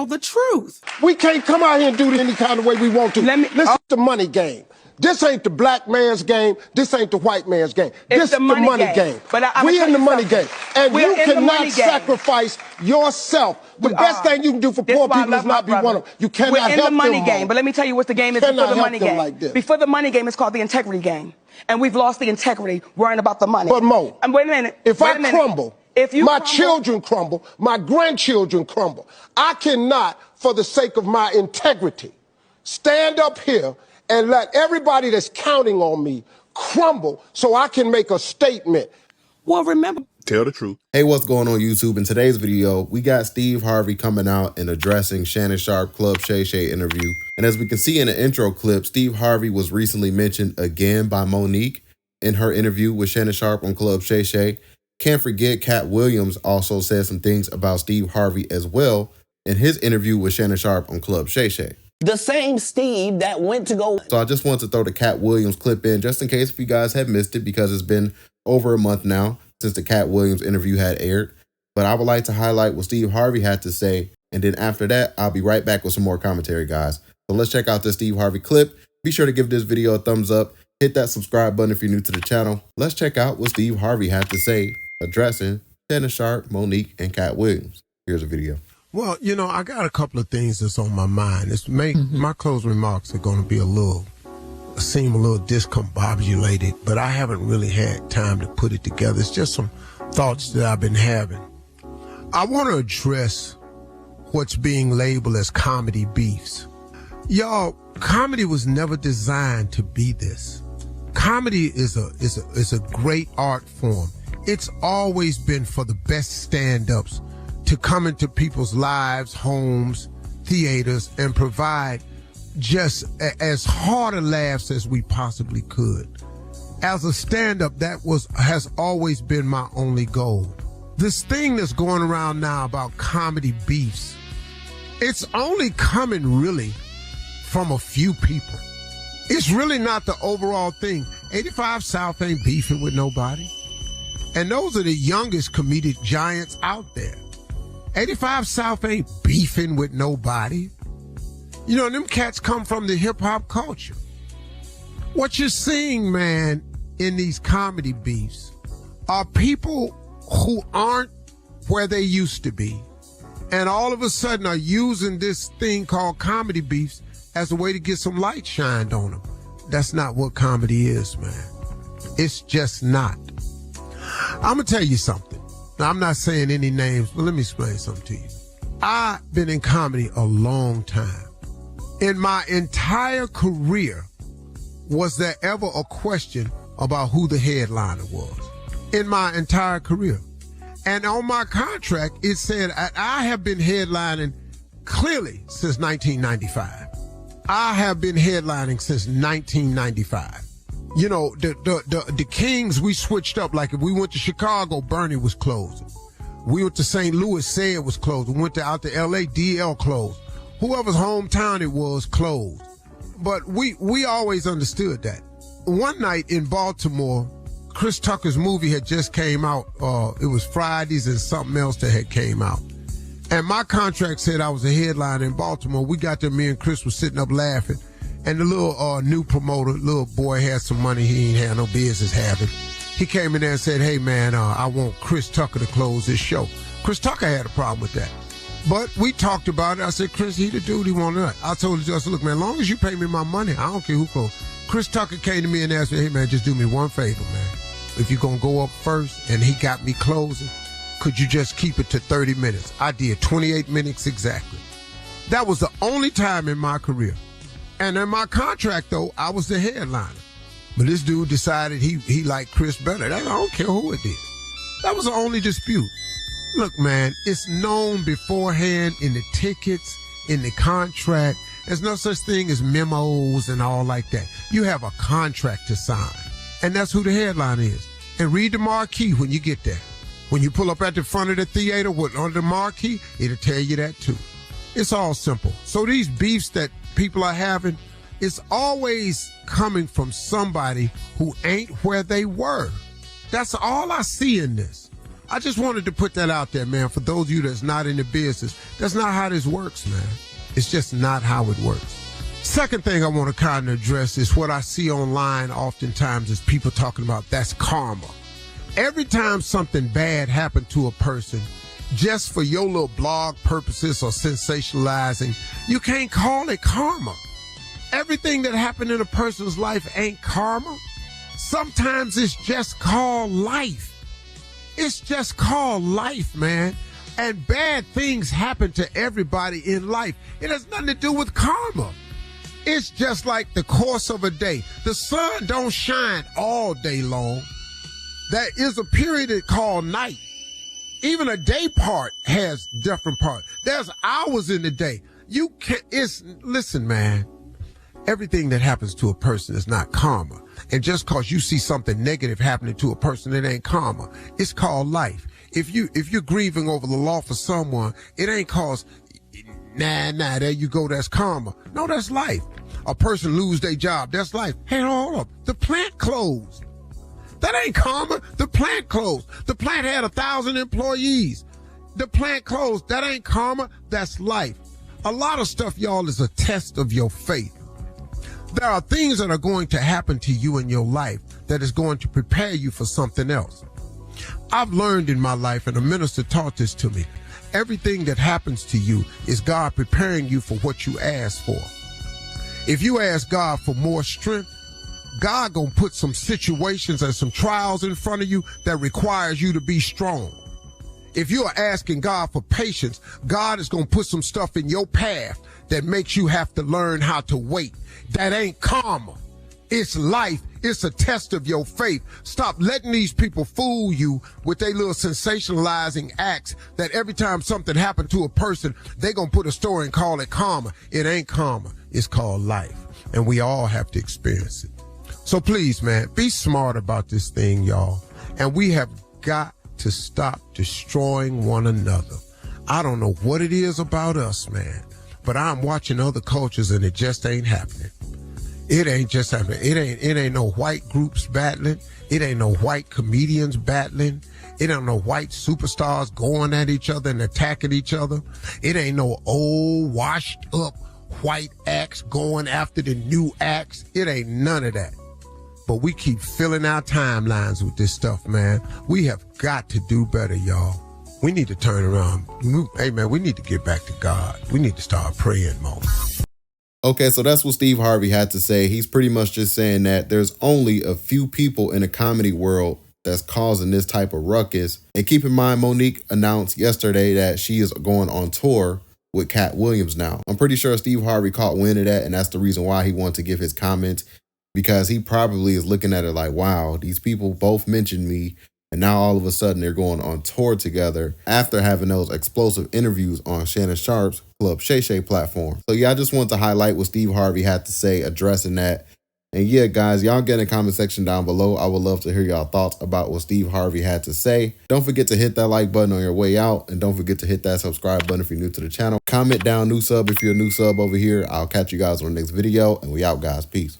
the truth. We can't come out here and do it any kind of way we want to. Listen, the money game. This ain't the black man's game. This ain't the white man's game. This is the money game. But we in the money game. And you cannot sacrifice yourself. The best thing you can do for poor people is not be one of them. You cannot help them. We're in the money game. But let me tell you what the game is before the money game. Like this. Before the money game, it's called the integrity game. And we've lost the integrity worrying about the money. But Mo, wait a minute. If I crumble, my children crumble, my grandchildren crumble. I cannot, for the sake of my integrity, stand up here and let everybody that's counting on me crumble so I can make a statement. Well, remember. Tell the truth. Hey, what's going on YouTube? In today's video, we got Steve Harvey coming out and addressing Shannon Sharpe Club Shay Shay interview. And as we can see in the intro clip, Steve Harvey was recently mentioned again by Monique in her interview with Shannon Sharpe on Club Shay Shay. Can't forget Katt Williams also said some things about Steve Harvey as well in his interview with Shannon Sharpe on Club Shay Shay. The same Steve that went to go. So I just wanted to throw the Katt Williams clip in just in case if you guys have missed it, because it's been over a month now since the Katt Williams interview had aired. But I would like to highlight what Steve Harvey had to say. And then after that, I'll be right back with some more commentary, guys. So let's check out this Steve Harvey clip. Be sure to give this video a thumbs up. Hit that subscribe button if you're new to the channel. Let's check out what Steve Harvey had to say addressing Shannon Sharpe, Monique, and Katt Williams. Here's a video. Well, you know, I got a couple of things that's on my mind. My closing remarks are going to seem a little discombobulated, but I haven't really had time to put it together. It's just some thoughts that I've been having. I want to address what's being labeled as comedy beefs. Y'all, comedy was never designed to be this. Comedy is a great art form. It's always been for the best stand-ups to come into people's lives, homes, theaters, and provide just as hard a laughs as we possibly could. As a stand-up, that has always been my only goal. This thing that's going around now about comedy beefs, it's only coming really from a few people. It's really not the overall thing. 85 South ain't beefing with nobody. And those are the youngest comedic giants out there. 85 South ain't beefing with nobody. You know, them cats come from the hip-hop culture. What you're seeing, man, in these comedy beefs are people who aren't where they used to be, and all of a sudden are using this thing called comedy beefs as a way to get some light shined on them. That's not what comedy is, man. It's just not. I'm gonna tell you something. Now, I'm not saying any names, but let me explain something to you. I've been in comedy a long time. In my entire career, was there ever a question about who the headliner was? In my entire career. And on my contract, it said I have been headlining clearly since 1995. I have been headlining since 1995. You know, the Kings, we switched up. Like if we went to Chicago, Bernie was closing. We went to St. Louis, say it was closed. We went out to LA, DL closed. Whoever's hometown it was closed. But we always understood that. One night in Baltimore, Chris Tucker's movie had just came out. It was Fridays and something else that had came out. And my contract said I was a headliner in Baltimore. We got there, me and Chris was sitting up laughing. And the little new promoter, little boy had some money he ain't had no business having. He came in there and said, hey man, I want Chris Tucker to close this show. Chris Tucker had a problem with that. But we talked about it. I said, Chris, he the dude, he wanted that. I told him, I said, look man, as long as you pay me my money, I don't care who close. Chris Tucker came to me and asked me, hey man, just do me one favor, man. If you're gonna go up first, and he got me closing, could you just keep it to 30 minutes? I did 28 minutes exactly. That was the only time in my career. And in my contract, though, I was the headliner. But this dude decided he liked Chris better. I don't care who it did. That was the only dispute. Look, man, it's known beforehand in the tickets, in the contract. There's no such thing as memos and all like that. You have a contract to sign. And that's who the headliner is. And read the marquee when you get there. When you pull up at the front of the theater under the marquee, it'll tell you that too. It's all simple. So these beefs that people are having, it's always coming from somebody who ain't where they were. That's all I see in this. I just wanted to put that out there, man, for those of you that's not in the business. That's not how this works, man. It's just not how it works. Second thing I want to kind of address is what I see online oftentimes is people talking about that's karma. Every time something bad happened to a person, just for your little blog purposes or sensationalizing, you can't call it karma. Everything that happened in a person's life ain't karma. Sometimes it's just called life. It's just called life, man. And bad things happen to everybody in life. It has nothing to do with karma. It's just like the course of a day. The sun don't shine all day long. There is a period called night. Even a day part has different parts. There's hours in the day. You can't, listen, man. Everything that happens to a person is not karma. And just cause you see something negative happening to a person, it ain't karma. It's called life. If you're grieving over the loss of someone, it ain't cause, there you go, that's karma. No, that's life. A person lose their job, that's life. Hey, hold up. The plant closed. That ain't karma. The plant closed. The plant had 1,000 employees. The plant closed. That ain't karma. That's life. A lot of stuff, y'all, is a test of your faith. There are things that are going to happen to you in your life that is going to prepare you for something else. I've learned in my life, and a minister taught this to me, everything that happens to you is God preparing you for what you ask for. If you ask God for more strength, God gonna put some situations and some trials in front of you that requires you to be strong. If you are asking God for patience, God is gonna put some stuff in your path that makes you have to learn how to wait. That ain't karma. It's life. It's a test of your faith. Stop letting these people fool you with their little sensationalizing acts that every time something happened to a person, they gonna put a story and call it karma. It ain't karma. It's called life. And we all have to experience it. So please, man, be smart about this thing, y'all. And we have got to stop destroying one another. I don't know what it is about us, man, but I'm watching other cultures and it just ain't happening. It ain't just happening. It ain't no white groups battling. It ain't no white comedians battling. It ain't no white superstars going at each other and attacking each other. It ain't no old washed up white acts going after the new acts. It ain't none of that. But we keep filling our timelines with this stuff, man. We have got to do better, y'all. We need to turn around. Hey, man, we need to get back to God. We need to start praying more. Okay, so that's what Steve Harvey had to say. He's pretty much just saying that there's only a few people in the comedy world that's causing this type of ruckus. And keep in mind, Monique announced yesterday that she is going on tour with Katt Williams now. I'm pretty sure Steve Harvey caught wind of that, and that's the reason why he wanted to give his comment, because he probably is looking at it like, wow, these people both mentioned me, and now all of a sudden they're going on tour together after having those explosive interviews on Shannon Sharpe's Club Shay Shay platform. So yeah, I just wanted to highlight what Steve Harvey had to say addressing that. And yeah, guys, y'all get in the comment section down below. I would love to hear y'all thoughts about what Steve Harvey had to say. Don't forget to hit that like button on your way out. And don't forget to hit that subscribe button if you're new to the channel. Comment down new sub if you're a new sub over here. I'll catch you guys on the next video. And we out, guys. Peace.